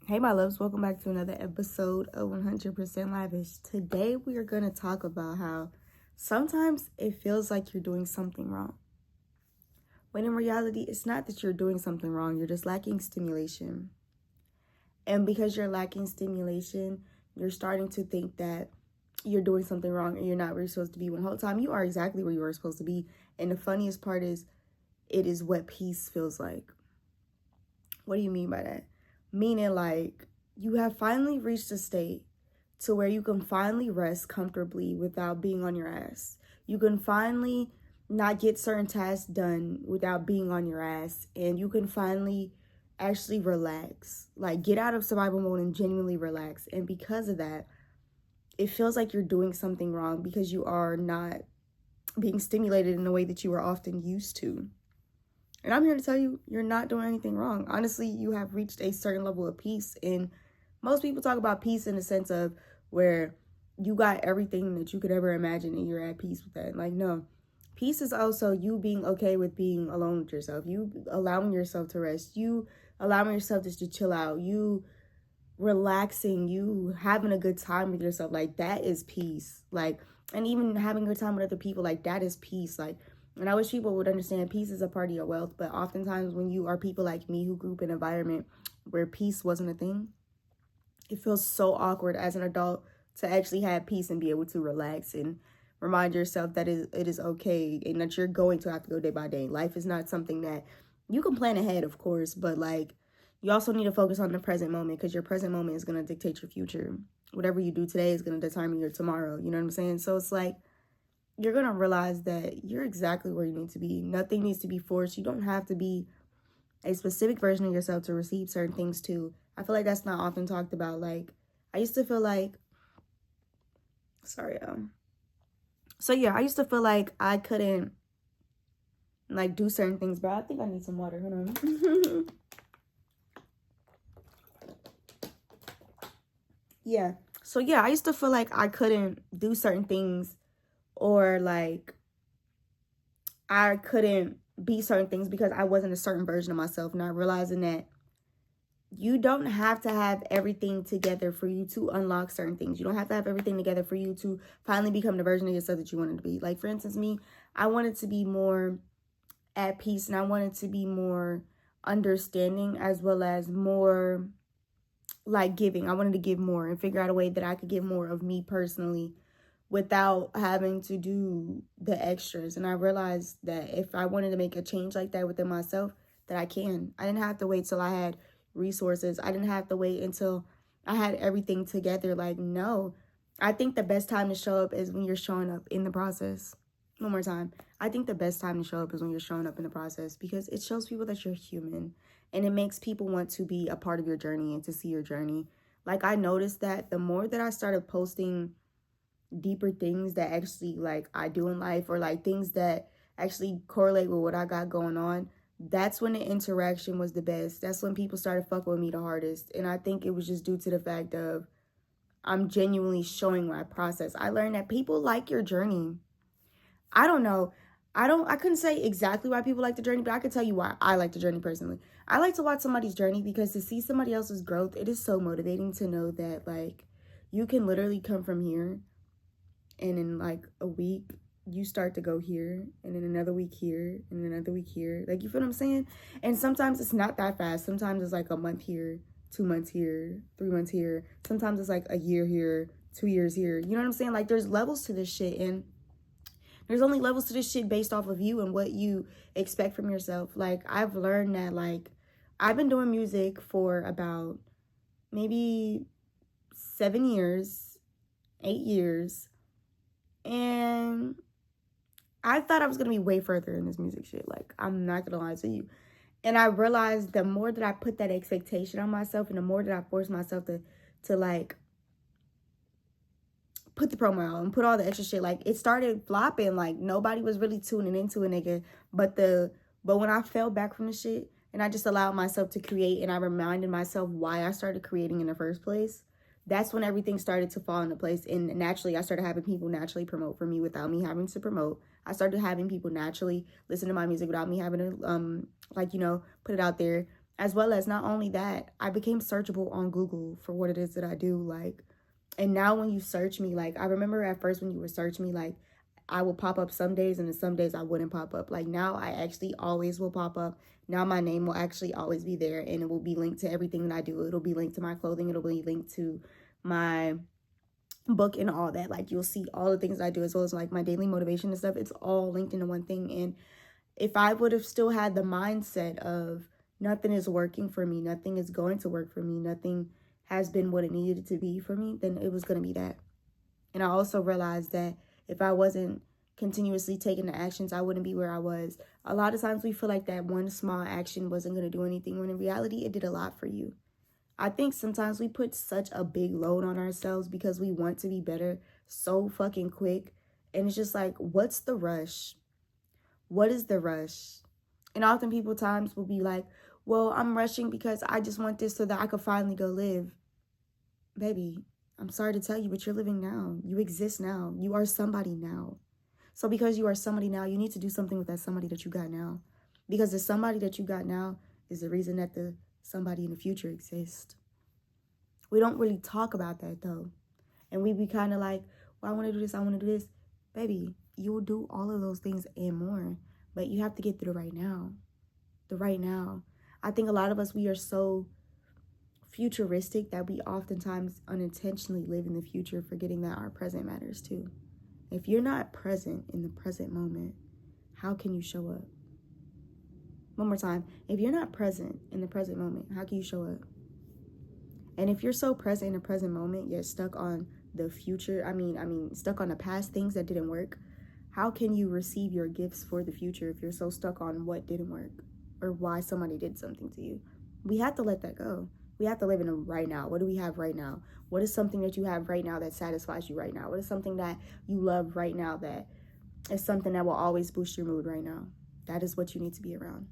Hey, my loves, welcome back to another episode of 100% Lavish. Today, we are going to talk about how sometimes it feels like you're doing something wrong. When in reality, it's not that you're doing something wrong, you're just lacking stimulation. And because you're lacking stimulation, you're starting to think that you're doing something wrong and you're not where you're supposed to be. When the whole time you are exactly where you are supposed to be. And the funniest part is, it is what peace feels like. What do you mean by that? Meaning, like, you have finally reached a state to where you can finally rest comfortably without being on your ass. You can finally not get certain tasks done without being on your ass. And you can finally actually relax. Like, get out of survival mode and genuinely relax. And because of that, it feels like you're doing something wrong because you are not being stimulated in the way that you are often used to. And I'm here to tell you, you're not doing anything wrong. Honestly, you have reached a certain level of peace. And most people talk about peace in the sense of where you got everything that you could ever imagine and you're at peace with that. Like, no. Peace is also you being okay with being alone with yourself. You allowing yourself to rest. You allowing yourself just to chill out. You relaxing. You having a good time with yourself. Like, that is peace. Like, and even having a good time with other people. Like, that is peace. Like, and I wish people would understand peace is a part of your wealth. But oftentimes when you are people like me who grew up in an environment where peace wasn't a thing, it feels so awkward as an adult to actually have peace and be able to relax and remind yourself that it is okay and that you're going to have to go day by day. Life is not something that you can plan ahead, of course, but like you also need to focus on the present moment because your present moment is going to dictate your future. Whatever you do today is going to determine your tomorrow. You know what I'm saying? So it's like, you're going to realize that you're exactly where you need to be. Nothing needs to be forced. You don't have to be a specific version of yourself to receive certain things too. I feel like that's not often talked about. Like, I used to feel like, sorry, so yeah, I used to feel like I couldn't like do certain things, bro. I think I need some water. Hold on. Yeah. So yeah, I used to feel like I couldn't do certain things or like I couldn't be certain things because I wasn't a certain version of myself. Not realizing that you don't have to have everything together for you to unlock certain things. You don't have to have everything together for you to finally become the version of yourself that you wanted to be. Like, for instance, me, I wanted to be more at peace and I wanted to be more understanding as well as more like giving. I wanted to give more and figure out a way that I could give more of me personally without having to do the extras. And I realized that if I wanted to make a change like that within myself, that I can. I didn't have to wait till I had resources. I didn't have to wait until I had everything together. Like, no. I think the best time to show up is when you're showing up in the process. One more time. I think the best time to show up is when you're showing up in the process because it shows people that you're human and it makes people want to be a part of your journey and to see your journey. Like, I noticed that the more that I started posting deeper things that actually like I do in life or like things that actually correlate with what I got going on, that's when the interaction was the best. That's when people started fucking with me the hardest. And I think it was just due to the fact of I'm genuinely showing my process. I learned that people like your journey. I don't know. I couldn't say exactly why people like the journey, but I could tell you why I like the journey personally. I like to watch somebody's journey because to see somebody else's growth, it is so motivating to know that like you can literally come from here and in like a week you start to go here and then another week here and another week here. Like, you feel what I'm saying? And sometimes it's not that fast. Sometimes it's like a month here, 2 months here, 3 months here. Sometimes it's like a year here, 2 years here. You know what I'm saying? Like, there's levels to this shit, and there's only levels to this shit based off of you and what you expect from yourself. Like, I've learned that like I've been doing music for about maybe 7 years, 8 years. And I thought I was going to be way further in this music shit. Like, I'm not going to lie to you. And I realized the more that I put that expectation on myself and the more that I forced myself to like, put the promo out and put all the extra shit, like, it started flopping. Like, nobody was really tuning into a nigga. But when I fell back from the shit and I just allowed myself to create and I reminded myself why I started creating in the first place, that's when everything started to fall into place. And naturally, I started having people naturally promote for me without me having to promote. I started having people naturally listen to my music without me having to, like, you know, put it out there. As well as not only that, I became searchable on Google for what it is that I do. Like, and now when you search me, like, I remember at first when you would search me, like, I will pop up some days and then some days I wouldn't pop up. Like, now I actually always will pop up. Now my name will actually always be there, and it will be linked to everything that I do. It'll be linked to my clothing. It'll be linked to my book and all that. Like, you'll see all the things I do, as well as like my daily motivation and stuff. It's all linked into one thing. And if I would have still had the mindset of nothing is working for me, nothing is going to work for me, nothing has been what it needed to be for me, then it was going to be that. And I also realized that if I wasn't continuously taking the actions, I wouldn't be where I was. A lot of times we feel like that one small action wasn't going to do anything, when in reality, it did a lot for you. I think sometimes we put such a big load on ourselves because we want to be better so fucking quick. And it's just like, what's the rush? What is the rush? And often people times will be like, well, I'm rushing because I just want this so that I could finally go live. Baby, I'm sorry to tell you, but you're living now. You exist now. You are somebody now. So because you are somebody now, you need to do something with that somebody that you got now. Because the somebody that you got now is the reason that the somebody in the future exists. We don't really talk about that though. And we be kind of like, well, I want to do this, I want to do this. Baby, you will do all of those things and more. But you have to get through the right now. The right now. I think a lot of us, we are so futuristic that we oftentimes unintentionally live in the future, forgetting that our present matters too. If you're not present in the present moment, how can you show up? One more time. If you're not present in the present moment, how can you show up? And if you're so present in the present moment, yet stuck on the future, stuck on the past things that didn't work, how can you receive your gifts for the future if you're so stuck on what didn't work or why somebody did something to you? We have to let that go. We have to live in the right now. What do we have right now? What is something that you have right now that satisfies you right now? What is something that you love right now that is something that will always boost your mood right now? That is what you need to be around.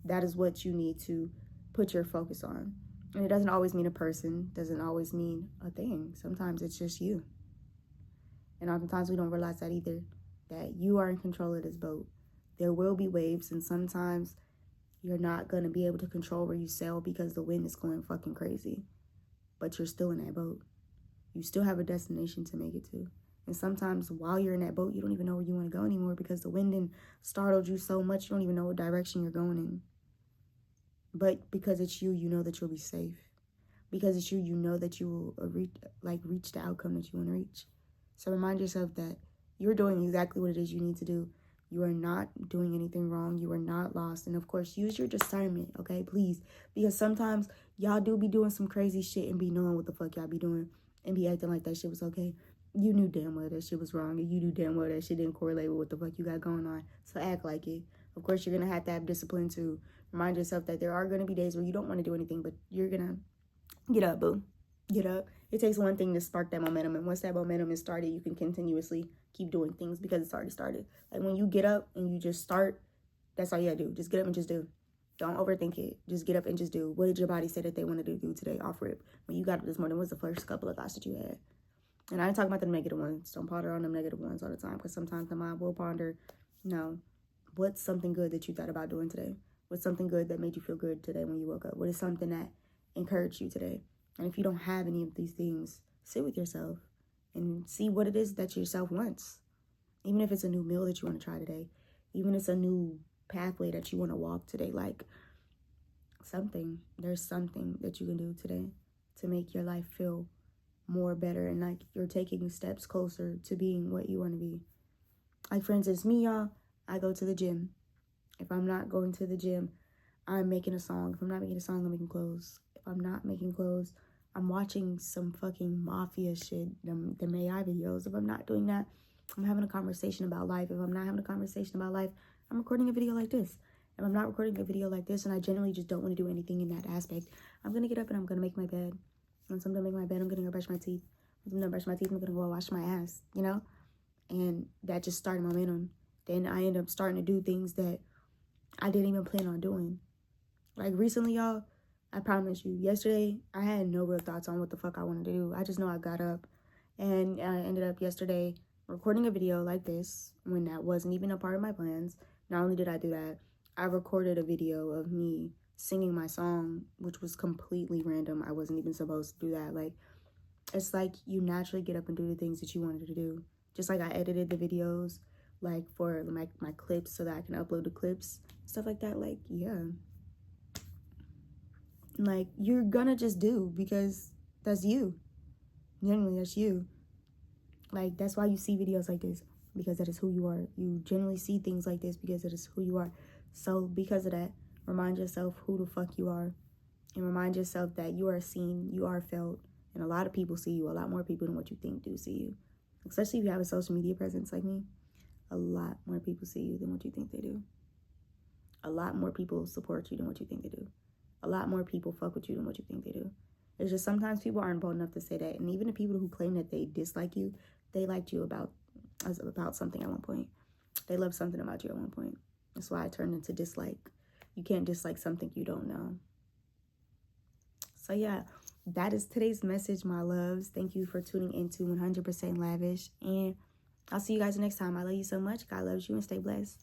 That is what you need to put your focus on. And it doesn't always mean a person, doesn't always mean a thing. Sometimes it's just you. And oftentimes we don't realize that either, that you are in control of this boat. There will be waves, and sometimes you're not going to be able to control where you sail because the wind is going fucking crazy. But you're still in that boat. You still have a destination to make it to. And sometimes while you're in that boat, you don't even know where you want to go anymore because the wind and startled you so much, you don't even know what direction you're going in. But because it's you, you know that you'll be safe. Because it's you, you know that you will reach the outcome that you want to reach. So remind yourself that you're doing exactly what it is you need to do. You are not doing anything wrong. You are not lost. And of course, use your discernment, okay? Please. Because sometimes y'all do be doing some crazy shit and be knowing what the fuck y'all be doing and be acting like that shit was okay. You knew damn well that shit was wrong, and you knew damn well that shit didn't correlate with what the fuck you got going on. So act like it. Of course, you're going to have discipline to remind yourself that there are going to be days where you don't want to do anything, but you're going to get up, boo. Get up. It takes one thing to spark that momentum, and once that momentum is started, you can continuously keep doing things because it's already started. Like when you get up and you just start, that's all you gotta do. Just get up and just do. Don't overthink it. Just get up and just do. What did your body say that they wanted to do today? Off rip. When you got up this morning, what was the first couple of thoughts that you had? And I ain't talking about the negative ones. Don't ponder on them negative ones all the time, because sometimes the mind will ponder. No. What's something good that you thought about doing today? What's something good that made you feel good today when you woke up? What is something that encouraged you today? And if you don't have any of these things, sit with yourself and see what it is that yourself wants. Even if it's a new meal that you want to try today, even if it's a new pathway that you want to walk today, like there's something that you can do today to make your life feel more better and like you're taking steps closer to being what you want to be. Like, for instance, me, y'all, I go to the gym. If I'm not going to the gym, I'm making a song. If I'm not making a song, I'm making clothes. If I'm not making clothes, I'm watching some fucking mafia shit, them AI videos. If I'm not doing that, I'm having a conversation about life. If I'm not having a conversation about life, I'm recording a video like this. If I'm not recording a video like this and I generally just don't want to do anything in that aspect, I'm going to get up and I'm going to make my bed. Once I'm done making my bed, I'm going to go brush my teeth. Once I'm done brushing my teeth, I'm going to go wash my ass, you know? And that just started momentum. Then I end up starting to do things that I didn't even plan on doing. Like recently, y'all, I promise you, yesterday, I had no real thoughts on what the fuck I wanted to do. I just know I got up and I ended up yesterday recording a video like this when that wasn't even a part of my plans. Not only did I do that, I recorded a video of me singing my song, which was completely random. I wasn't even supposed to do that. Like, it's like you naturally get up and do the things that you wanted to do. Just like I edited the videos, like for my clips so that I can upload the clips, stuff like that. Like, yeah. Like, you're gonna just do because that's you. Genuinely, that's you. Like, that's why you see videos like this, because that is who you are. You generally see things like this because it is who you are. So because of that, remind yourself who the fuck you are, and remind yourself that you are seen, you are felt, and a lot of people see you. A lot more people than what you think do see you. Especially if you have a social media presence like me, a lot more people see you than what you think they do. A lot more people support you than what you think they do. A lot more people fuck with you than what you think they do. It's just sometimes people aren't bold enough to say that. And even the people who claim that they dislike you, they liked you about something at one point. They loved something about you at one point. That's why I turned into dislike. You can't dislike something you don't know. So yeah, that is today's message, my loves. Thank you for tuning into 100% Lavish. And I'll see you guys next time. I love you so much. God loves you, and stay blessed.